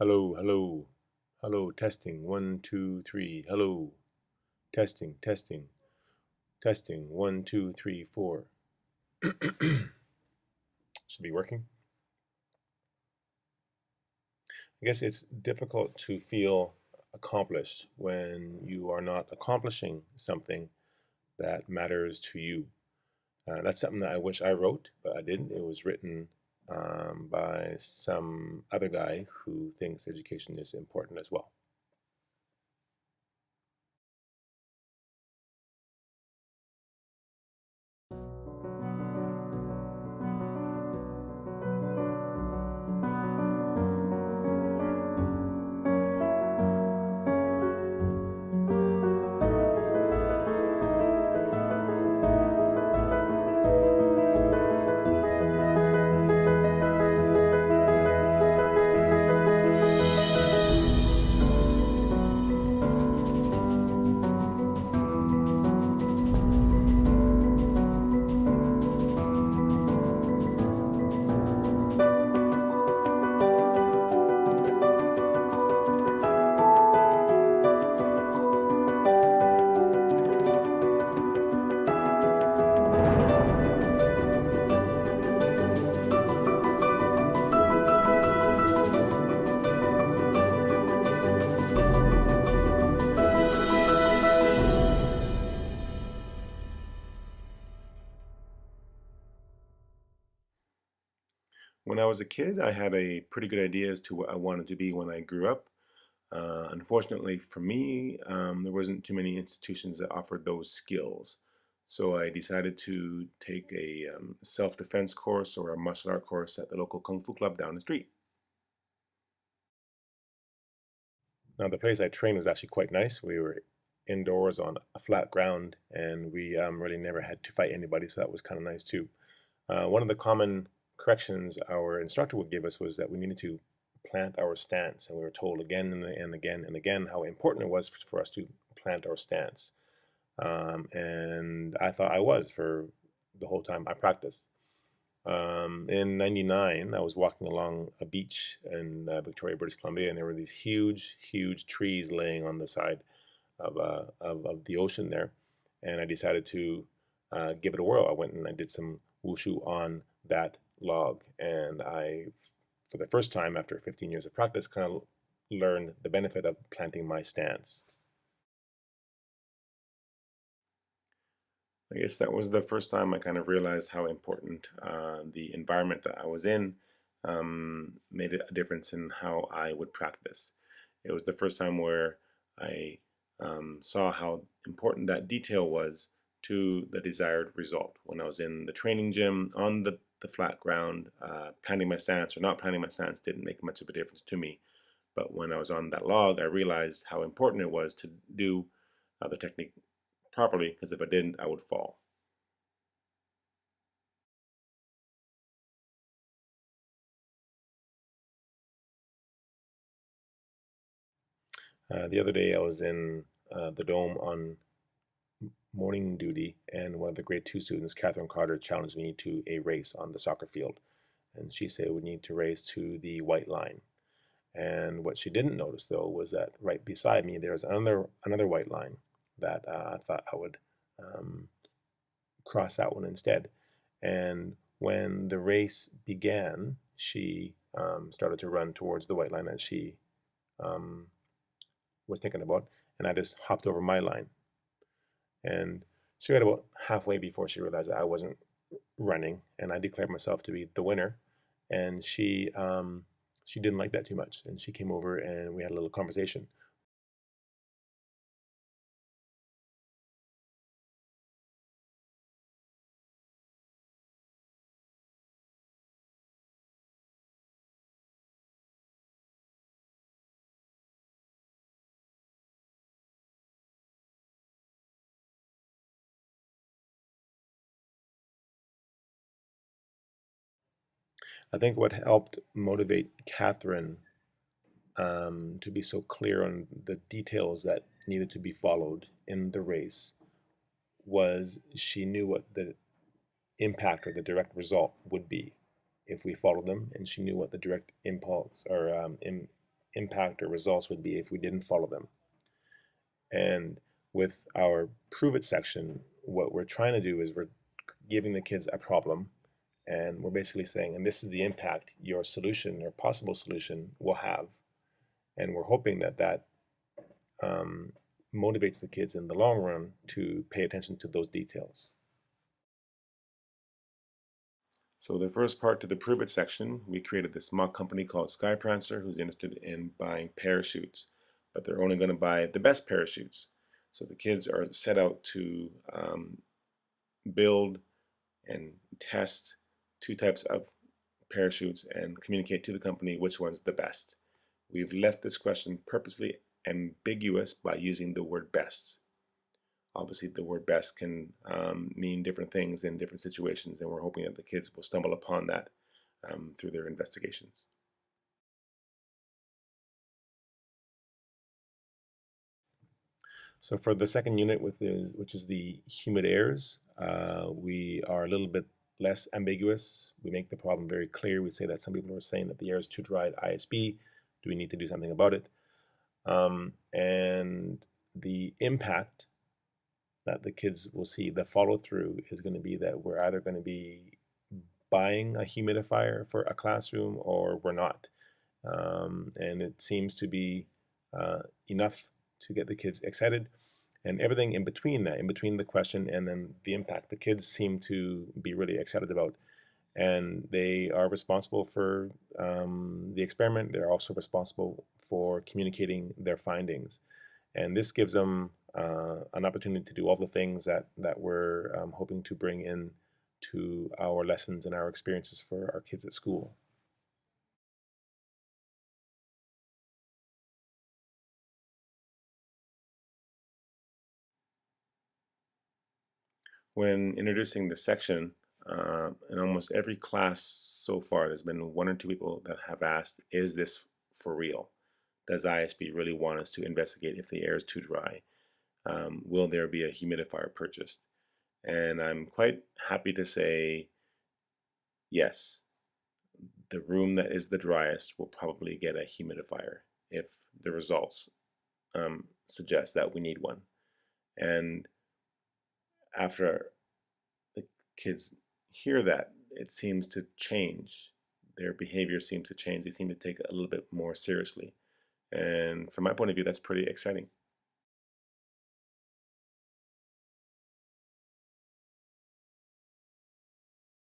Hello, hello, hello, testing, one, two, three, hello, testing, testing, testing, one, two, three, four. Should be working. I guess it's difficult to feel accomplished when you are not accomplishing something that matters to you. That's something that I wish I wrote, but I didn't. It was written by some other guy who thinks education is important as well. When I was a kid, I had a pretty good idea as to what I wanted to be when I grew up. Unfortunately for me, there wasn't too many institutions that offered those skills. So I decided to take a self-defense course or a martial art course at the local Kung Fu club down the street. Now, the place I trained was actually quite nice. We were indoors on a flat ground, and we really never had to fight anybody, so that was kind of nice too. One of the common corrections our instructor would give us was that we needed to plant our stance, and we were told again and again and again how important it was for us to plant our stance. And I thought I was for the whole time I practiced. In '99, I was walking along a beach in Victoria, British Columbia, and there were these huge, huge trees laying on the side of the ocean there. And I decided to give it a whirl. I went and I did some wushu on that log. And for the first time after 15 years of practice, kind of learned the benefit of planting my stance. I guess that was the first time I kind of realized how important the environment that I was in made a difference in how I would practice. It was the first time where I saw how important that detail was to the desired result. When I was in the training gym on the flat ground, planting my stance or not planting my stance didn't make much of a difference to me. But when I was on that log, I realized how important it was to do the technique properly, because if I didn't, I would fall. The other day, I was in the dome on morning duty, and one of the grade two students, Catherine Carter, challenged me to a race on the soccer field. And she said we need to race to the white line. And what she didn't notice, though, was that right beside me there was another white line that I thought I would um, cross that one instead. And when the race began, she started to run towards the white line that she um, was thinking about, and I just hopped over my line. And she got about halfway before she realized that I wasn't running, and I declared myself to be the winner. And she didn't like that too much, and she came over and we had a little conversation. I think what helped motivate Catherine to be so clear on the details that needed to be followed in the race was she knew what the impact or the direct result would be if we followed them, and she knew what the direct impulse or impact or results would be if we didn't follow them. And with our prove it section, what we're trying to do is we're giving the kids a problem, and we're basically saying, and this is the impact your solution or possible solution will have. And we're hoping that that motivates the kids in the long run to pay attention to those details. So the first part to the prove it section, we created this mock company called Skyprancer who's interested in buying parachutes, but they're only going to buy the best parachutes. So the kids are set out to build and test two types of parachutes and communicate to the company which one's the best. We've left this question purposely ambiguous by using the word best. Obviously, the word best can mean different things in different situations, and we're hoping that the kids will stumble upon that through their investigations. So for the second unit, which is the humid airs, we are a little bit less ambiguous. We make the problem very clear. We say that some people are saying that the air is too dry at ISB. Do we need to do something about it? And the impact that the kids will see, the follow through, is going to be that we're either going to be buying a humidifier for a classroom or we're not. And it seems to be enough to get the kids excited. And everything in between that, in between the question and then the impact, the kids seem to be really excited about. And they are responsible for the experiment. They're also responsible for communicating their findings. And this gives them an opportunity to do all the things that we're hoping to bring in to our lessons and our experiences for our kids at school. When introducing the section, in almost every class so far, there's been one or two people that have asked, is this for real? Does ISB really want us to investigate if the air is too dry? Will there be a humidifier purchased? And I'm quite happy to say yes. The room that is the driest will probably get a humidifier if the results suggest that we need one. And after the kids hear that, it seems to change. Their behavior seems to change. They seem to take it a little bit more seriously. And from my point of view, that's pretty exciting.